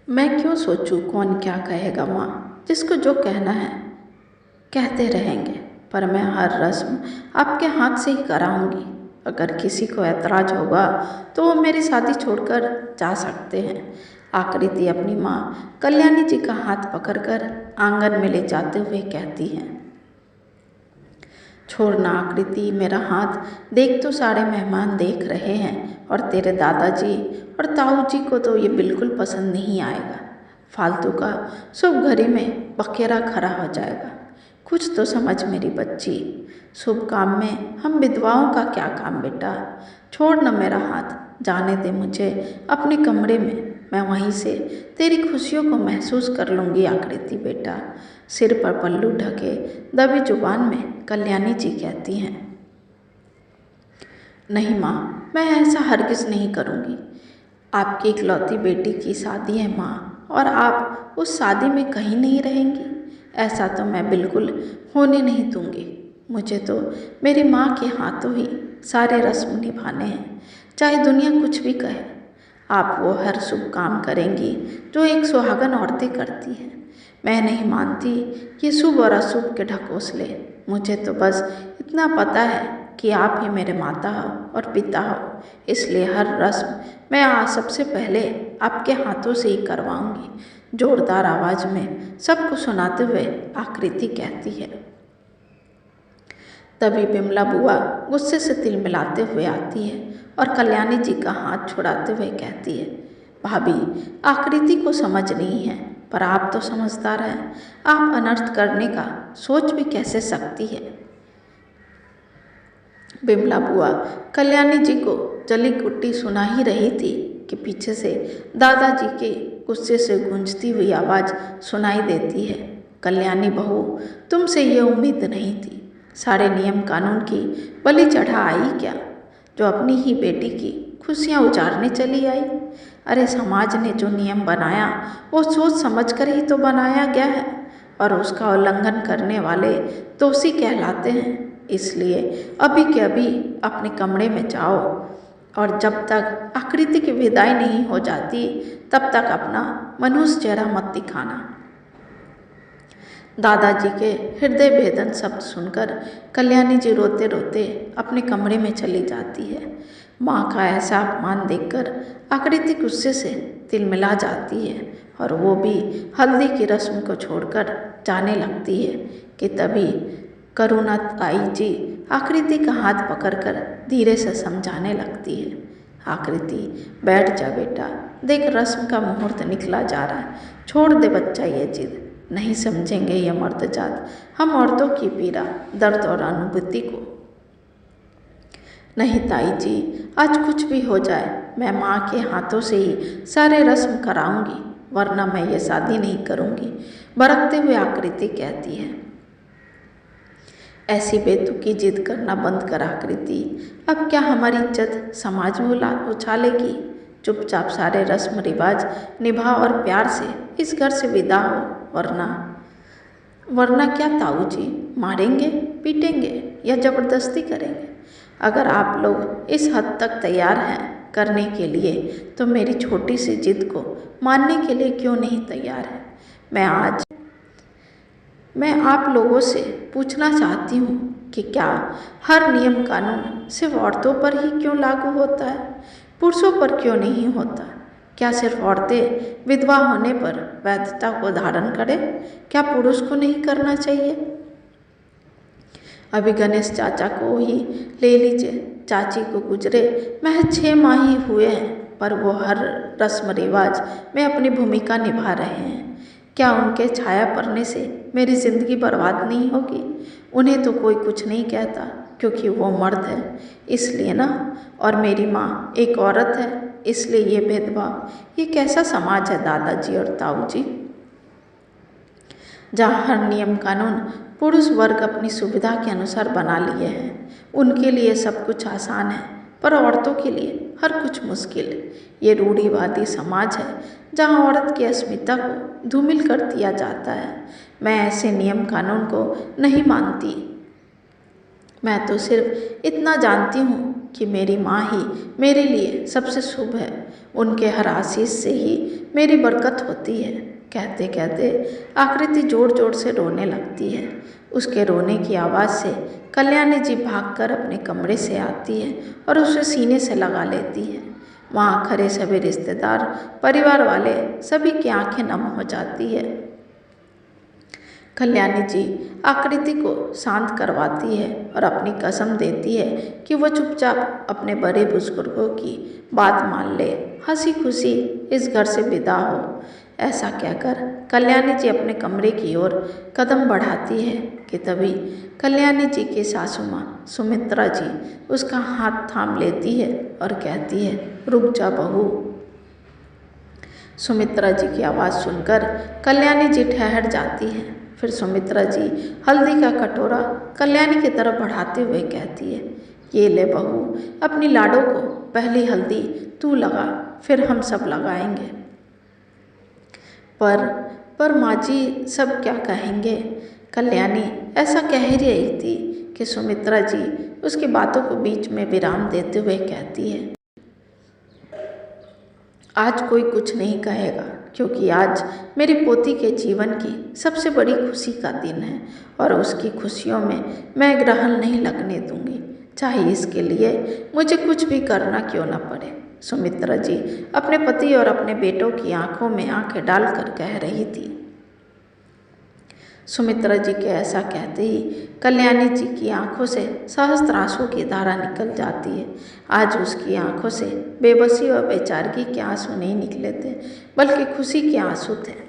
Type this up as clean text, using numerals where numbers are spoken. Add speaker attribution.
Speaker 1: मैं क्यों सोचूं कौन क्या कहेगा माँ, जिसको जो कहना है कहते रहेंगे, पर मैं हर रस्म आपके हाथ से ही कराऊंगी। अगर किसी को ऐतराज होगा तो वो मेरी शादी छोड़कर जा सकते हैं। आकृति अपनी माँ कल्याणी जी का हाथ पकड़कर आंगन में ले जाते हुए कहती है। छोड़ना आकृति मेरा हाथ, देख तो सारे मेहमान देख रहे हैं और तेरे दादाजी और ताऊ जी को तो ये बिल्कुल पसंद नहीं आएगा। फालतू का शुभ घड़ी में बखेरा खड़ा हो जाएगा। कुछ तो समझ मेरी बच्ची, शुभ काम में हम विधवाओं का क्या काम बेटा। छोड़ न मेरा हाथ, जाने दे मुझे अपने कमरे में, मैं वहीं से तेरी खुशियों को महसूस कर लूँगी आकृति बेटा। सिर पर पल्लू ढके दबी जुबान में कल्याणी जी कहती हैं। नहीं माँ, मैं ऐसा हरगिज़ नहीं करूँगी। आपकी इकलौती बेटी की शादी है माँ, और आप उस शादी में कहीं नहीं रहेंगी। ऐसा तो मैं बिल्कुल होने नहीं दूँगी। मुझे तो मेरी माँ के हाथों ही सारे रस्म निभाने हैं, चाहे दुनिया कुछ भी कहे। आप वो हर शुभ काम करेंगी जो एक सुहागन औरतें करती हैं। मैं नहीं मानती ये शुभ और अशुभ के ढकोसले। मुझे तो बस इतना पता है कि आप ही मेरे माता हो और पिता हो, इसलिए हर रस्म मैं आज सबसे पहले आपके हाथों से ही करवाऊंगी। जोरदार आवाज़ में सबको सुनाते हुए आकृति कहती है। तभी बिमला बुआ गुस्से से तिल मिलाते हुए आती है और कल्याणी जी का हाथ छुड़ाते हुए कहती है। भाभी, आकृति को समझ नहीं है, पर आप तो समझदार हैं। आप अनर्थ करने का सोच भी कैसे सकती है। बिमला बुआ कल्याणी जी को जली कुट्टी सुना ही रही थी कि पीछे से दादाजी के गुस्से से गूंजती हुई आवाज़ सुनाई देती है। कल्याणी बहू, तुमसे ये उम्मीद नहीं थी। सारे नियम कानून की बलि चढ़ा आई क्या, जो अपनी ही बेटी की खुशियाँ उजाड़ने चली आई। अरे समाज ने जो नियम बनाया वो सोच समझ कर ही तो बनाया गया है, और उसका उल्लंघन करने वाले दोषी कहलाते हैं। इसलिए अभी के अभी अपने कमरे में जाओ, और जब तक आकृति की विदाई नहीं हो जाती तब तक अपना मनुष्य चेहरा मत दिखाना। दादाजी के हृदय भेदन शब्द सुनकर कल्याणी जी रोते रोते अपने कमरे में चली जाती है। माँ का ऐसा अपमान देखकर आकृति गुस्से से तिलमिला जाती है, और वो भी हल्दी की रस्म को छोड़कर जाने लगती है कि तभी करुणा ताई जी आकृति का हाथ पकड़कर धीरे से समझाने लगती है। आकृति, बैठ जा बेटा, देख रस्म का मुहूर्त निकला जा रहा है। छोड़ दे बच्चा ये जिद, नहीं समझेंगे ये मर्द जात हम औरतों की पीड़ा, दर्द और अनुभूति को। नहीं ताई जी, आज कुछ भी हो जाए मैं माँ के हाथों से ही सारे रस्म कराऊंगी, वरना मैं ये शादी नहीं करूंगी, बरकते हुए आकृति कहती है। ऐसी बेतुकी जिद करना बंद कर आकृति, अब क्या हमारी इज्जत समाज में उछालेगी। चुपचाप सारे रस्म रिवाज निभा और प्यार से इस घर से विदा हो, वरना क्या ताऊ जी, मारेंगे, पीटेंगे या ज़बरदस्ती करेंगे। अगर आप लोग इस हद तक तैयार हैं करने के लिए, तो मेरी छोटी सी जिद को मानने के लिए क्यों नहीं तैयार है। मैं आप लोगों से पूछना चाहती हूँ कि क्या हर नियम कानून सिर्फ औरतों पर ही क्यों लागू होता है, पुरुषों पर क्यों नहीं होता। क्या सिर्फ औरतें विधवा होने पर वैधता को धारण करें, क्या पुरुष को नहीं करना चाहिए। अभी गणेश चाचा को ही ले लीजिए, चाची को गुजरे महज 6 माह ही हुए हैं, पर वो हर रस्म रिवाज में अपनी भूमिका निभा रहे हैं। क्या उनके छाया पड़ने से मेरी ज़िंदगी बर्बाद नहीं होगी। उन्हें तो कोई कुछ नहीं कहता, क्योंकि वो मर्द है इसलिए ना, और मेरी माँ एक औरत है इसलिए ये भेदभाव। ये कैसा समाज है दादाजी और ताऊ जी, जहाँ हर नियम कानून पुरुष वर्ग अपनी सुविधा के अनुसार बना लिए हैं। उनके लिए सब कुछ आसान है, पर औरतों के लिए हर कुछ मुश्किल। ये रूढ़िवादी समाज है जहाँ औरत की अस्मिता को धूमिल कर दिया जाता है। मैं ऐसे नियम कानून को नहीं मानती। मैं तो सिर्फ इतना जानती हूँ कि मेरी माँ ही मेरे लिए सबसे शुभ है, उनके हर आशीष से ही मेरी बरकत होती है। कहते कहते आकृति जोर जोर से रोने लगती है। उसके रोने की आवाज़ से कल्याणी जी भागकर अपने कमरे से आती है और उसे सीने से लगा लेती है। वहाँ खड़े सभी रिश्तेदार, परिवार वाले सभी की आंखें नम हो जाती है। कल्याणी जी आकृति को शांत करवाती है और अपनी कसम देती है कि वह चुपचाप अपने बड़े बुजुर्गों की बात मान ले, हंसी खुशी इस घर से विदा हो। ऐसा कहकर कल्याणी जी अपने कमरे की ओर कदम बढ़ाती है कि तभी कल्याणी जी की सासू माँ सुमित्रा जी उसका हाथ थाम लेती है और कहती है, रुक जा बहू। सुमित्रा जी की आवाज़ सुनकर कल्याणी जी ठहर जाती है। फिर सुमित्रा जी हल्दी का कटोरा कल्याणी की तरफ बढ़ाते हुए कहती है, ये ले बहू, अपनी लाडो को पहली हल्दी तू लगा, फिर हम सब लगाएंगे। पर माँ जी सब क्या कहेंगे? कल्याणी ऐसा कह ही रही थी कि सुमित्रा जी उसकी बातों को बीच में विराम देते हुए कहती है, आज कोई कुछ नहीं कहेगा, क्योंकि आज मेरी पोती के जीवन की सबसे बड़ी खुशी का दिन है और उसकी खुशियों में मैं ग्रहण नहीं लगने दूंगी, चाहे इसके लिए मुझे कुछ भी करना क्यों न पड़े। सुमित्रा जी अपने पति और अपने बेटों की आंखों में आंखें डालकर कह रही थी। सुमित्रा जी के ऐसा कहते ही कल्याणी जी की आंखों से सहस्त्र आंसू की धारा निकल जाती है। आज उसकी आंखों से बेबसी और बेचारगी के आंसू नहीं निकले थे, बल्कि खुशी के आंसू थे।